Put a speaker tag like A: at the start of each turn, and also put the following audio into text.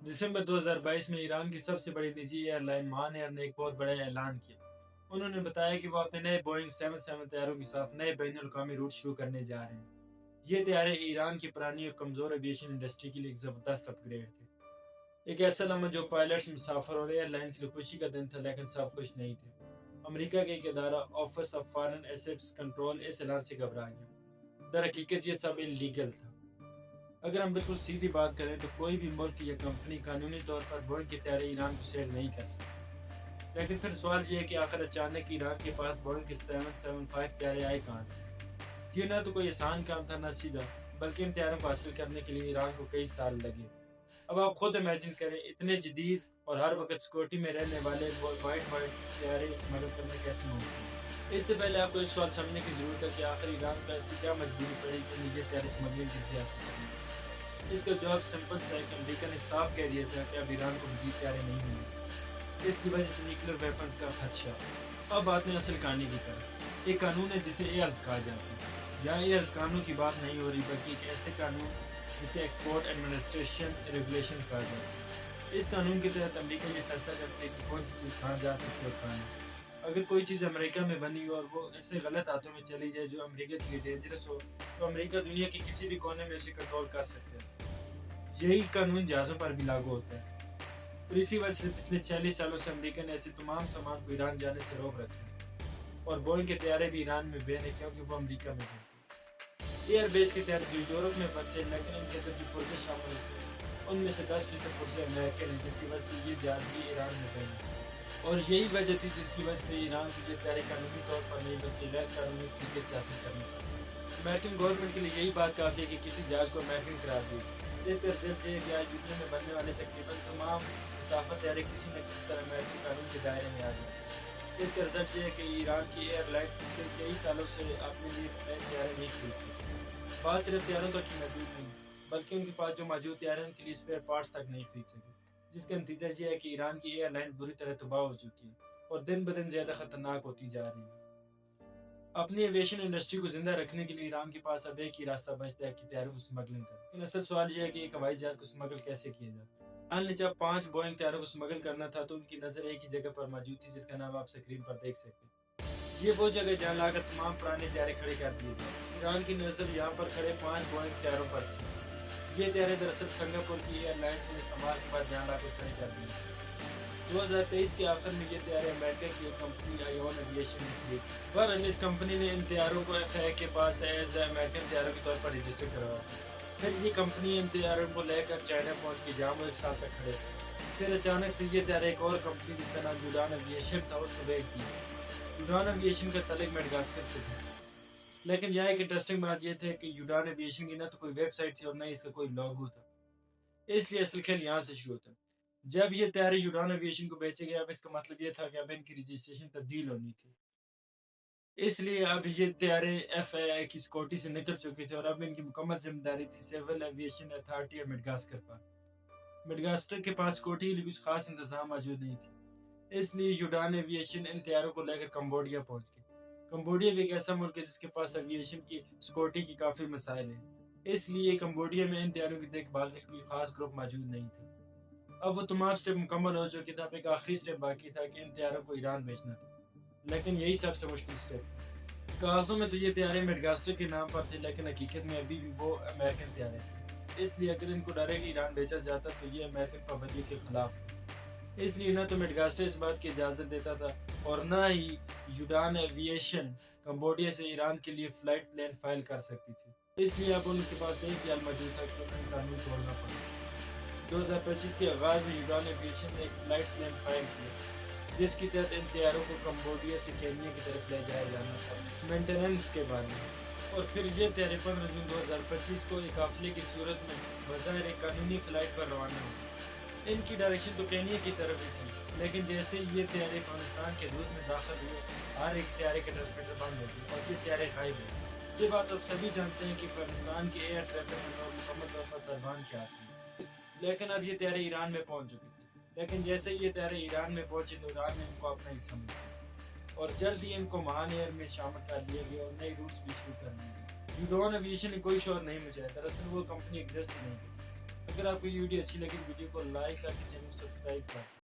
A: दिसंबर 2022 में ईरान की सबसे बड़ी निजी एयरलाइन मान एयर ने एक बहुत बड़ा ऐलान किया। उन्होंने बताया कि वो अपने नए बोइंग 77 तैयारों के साथ नए बैनुल-अक़वामी रूट शुरू करने जा रहे हैं। ये तैयारे ईरान की पुरानी और कमज़ोर एविएशन इंडस्ट्री के लिए एक ज़बरदस्त अपग्रेड थे। एक ऐसा लम्हा जो पायलट्स, मुसाफिर और एयरलाइन के लिए खुशी का दिन था, लेकिन सब खुश नहीं थे। अमेरिका का एक इदारा office of foreign assets control इस ऐलान से घबरा गया। दरहकीकत ये सब इलीगल था। अगर हम बिल्कुल सीधी बात करें तो कोई भी मुल्क या कंपनी कानूनी तौर पर बोइंग के तैयारे ईरान को सेल नहीं कर सकती। लेकिन फिर सवाल यह है कि आखिर अचानक ईरान के पास बोइंग के 775 तैयारे आए कहाँ से। ये ना तो कोई आसान काम था ना सीधा, बल्कि इन तैयारों को हासिल करने के लिए ईरान को कई साल लगे। अब आप खुद इमेजिन करें, इतने जदीद और हर वक्त सिक्योरिटी में रहने वाले वाइट तैयारे स्मगल करने कैसे मुमकिन है। इससे पहले आपको एक सवाल समझने की जरूरत है कि आखिर ईरान को ऐसी क्या मजबूरी पड़ी कि निजी तैयारे स्मगलिंग की हासिल करनी। इसका जवाब सिंपल सा है कि अमेरिका ने साफ कह दिया था कि अब ईरान को मजीद तैयारे नहीं मिलेंगे। इसकी वजह से न्यूक्लियर वेपन्स का खदशा। अब बात में असल कहानी की तरफ। एक कानून है जिसे एयर्स कहा जाता है। यहाँ एयर्स कानून की बात नहीं हो रही, बल्कि एक ऐसे कानून जिसे एक्सपोर्ट एडमिनिस्ट्रेशन रेगुलेशन कहा जाता है। इस कानून के तहत अमेरिका ये फैसला करती है कि कौन सी चीज़ कहाँ जा सकती है और कहाँ नहीं। अगर कोई चीज़ अमेरिका में बनी हो और वो ऐसे गलत हाथों में चली जाए जो अमेरिका के लिए डेंजरस हो, तो अमेरिका दुनिया के किसी भी कोने में उसे कंट्रोल कर सकते हैं। यही कानून जहाज़ों पर भी लागू होता है। और इसी वजह से पिछले 40 सालों से अमेरिका ने ऐसे तमाम सामान को ईरान जाने से रोक रखा है। और बोइंग के तैयारे भी ईरान में बैन है, क्योंकि वो अमेरिका में बनते हैं। एयरबेस के तहत जो यूरोप में बनते हैं, लेकिन उनके अंदर जो पुर्जे शामिल होते हैं उनमें से 10% पुर्जे अमेरिकन हैं, जिसकी वजह से ये जहाज भी ईरान में बैन है। और यही वजह थी जिसकी वजह से ईरान को ये तैयारे कानूनी तौर पर नहीं बल्कि गैर कानूनी तरीके से हासिल करनी पड़ी। अमेरिकन गवर्नमेंट के लिए यही बात काफ़ी है कि किसी जहाज को अमेरिकन करार दी। इस तरह से कि आज दुनिया में बनने वाले तकरीबन तमाम मुसाफिर तैयारे किसी न किसी तरह अमेरिकन कानून के दायरे में आ जाए। इसका रिजल्ट ये है कि ईरान की एयरलाइन पिछले कई सालों से अपने लिए नए तैयारे नहीं खरीद सकती। बात सिर्फ तैयारों तक ही महदूद नहीं, बल्कि उनके पास जो मौजूद तैयारे उनके लिए स्पेयर पार्ट्स तक नहीं खरीद सके। जिसका नतीजा ये है कि ईरान की एयरलाइन बुरी तरह तबाह हो चुकी है और दिन ब दिन ज़्यादा खतरनाक होती जा रही है। अपनी एविएशन इंडस्ट्री को जिंदा रखने के लिए ईरान के पास अब एक ही रास्ता बचता है कि तैयारों को स्मगलिंग कर। लेकिन असल सवाल यह है कि एक हवाई जहाज को स्मगल कैसे किया जाता है। ईरान ने जब 5 बोइंग तैयारों को स्मगल करना था तो उनकी नज़र एक ही जगह पर मौजूद थी, जिसका नाम आप स्क्रीन पर देख सकते हैं। ये वो जगह जहाँ लाकर तमाम पुराने तैयारे खड़े कर दिए गए। ईरान की नज़र यहाँ पर खड़े 5 बोइंग तैयारों पर थी। ये तैयारे दरअसल सिंगापुर की एयरलाइंस ने इस्तेमाल के बाद जहाँ लाकर खड़े कर दिए। 2023 के आखिर में ये तैयारे अमेरिका की एक कंपनी आयोन एविएशन ने खरीदी। पर इस कंपनी ने इन तैयारों को एफआईए के पास एज अमेरिकन तैयारों के तौर पर रजिस्टर करवाया। फिर ये कंपनी इन तैयारों को लेकर चाइना पहुंच के जहाँ वो एक साथ तक खड़े। फिर अचानक से ये तैयारे एक और कंपनी जिसका नाम यूडान एविएशन था उसको बेच दिया। यूडान एविएशन का तल्लुक मेडागास्कर से था। लेकिन यहाँ एक इंटरेस्टिंग बात यह थी कि यूडान एविएशन की ना तो कोई वेबसाइट थी और ना ही इसका कोई लोगो था। इसलिए असल खेल यहाँ से शुरू होता है। जब ये तैयारे यूडान एविएशन को बेचे गए, अब इसका मतलब ये था कि अब इनकी रजिस्ट्रेशन तब्दील होनी थी। इसलिए अब ये तैयारे एफआईए की सिक्योरिटी से निकल चुके थे और अब इनकी मुकम्मल जिम्मेदारी थी civil aviation authority of Madagascar पर। मेडागास्कर के पास सिक्योरिटी के लिए कुछ खास इंतजाम मौजूद नहीं थे। इसलिए यूडान एविएशन इन तैयारों को लेकर कम्बोडिया पहुंच गए। कम्बोडिया भी एक ऐसा मुल्क है जिसके पास एविएशन की सिक्योरिटी की काफ़ी मसाइल हैं। इसलिए कम्बोडिया में इन तैयारों की देखभाल के कोई खास ग्रुप मौजूद नहीं था। अब वो तमाम स्टेप मुकम्मल हो चुके थे। अब एक आखिरी स्टेप बाकी था कि इन तैयारों को ईरान भेजना था। लेकिन यही सबसे मुश्किल स्टेप था। कागजों में तो ये तैयारे मेडागास्कर के नाम पर थे, लेकिन हकीकत में अभी भी वो अमेरिकन तैयारे थे। इसलिए अगर इनको डायरेक्ट ईरान भेजा जाता तो ये अमेरिकन पाबंदी के खिलाफ। इसलिए ना तो मेडागास्कर इस बात की इजाज़त देता था और ना ही यूडान एविएशन कम्बोडिया से ईरान के लिए फ़्लाइट प्लान फाइल कर सकती थी। इसलिए अब उनके पास एक ही हल मौजूद था कि उन्हें कानून तोड़ना पड़ा। 2025 के आगाज़ में यूडान एविएशन ने एक फ़्लाइट प्लान फाइल किया, जिसके तहत इन तैयारों को कम्बोडिया से केन्या की तरफ ले जाया जाना था मेंटेनेंस के बाद में। और फिर ये तैयारे 15 जून 2025 को एक काफिले की सूरत में बज़ाहिर एक कानूनी फ़्लाइट पर रवाना हुए। इनकी डायरेक्शन तो केन्या की तरफ ही थी, लेकिन जैसे ही ये तैयारे अफगानिस्तान के हदूद में दाखिल हुए, हर एक तैयारे के ट्रांसमीटर बंद हो गए और ये तैयारे गायब हुए। ये बात आप सभी जानते हैं कि अफगानिस्तान के एयर ट्रैफिक कंट्रोल मुकम्मल तौर पर तालिबान के हाथ में। लेकिन अब ये तैयारे ईरान में पहुंच चुके थे। लेकिन जैसे ही ये तैयारे ईरान में पहुंचे तो ईरान ने इनको अपना हिस्सा समझा और जल्द ही इनको महान एयर में शामिल कर लिया गया और नई रूट्स भी शुरू कर दी गई। यूडान एविएशन ने कोई शोर नहीं मचाया। दरअसल वो कंपनी एग्जिस्ट ही नहीं थी। अगर आपको ये वीडियो अच्छी लगी वीडियो को लाइक करके चैनल को सब्सक्राइब करें।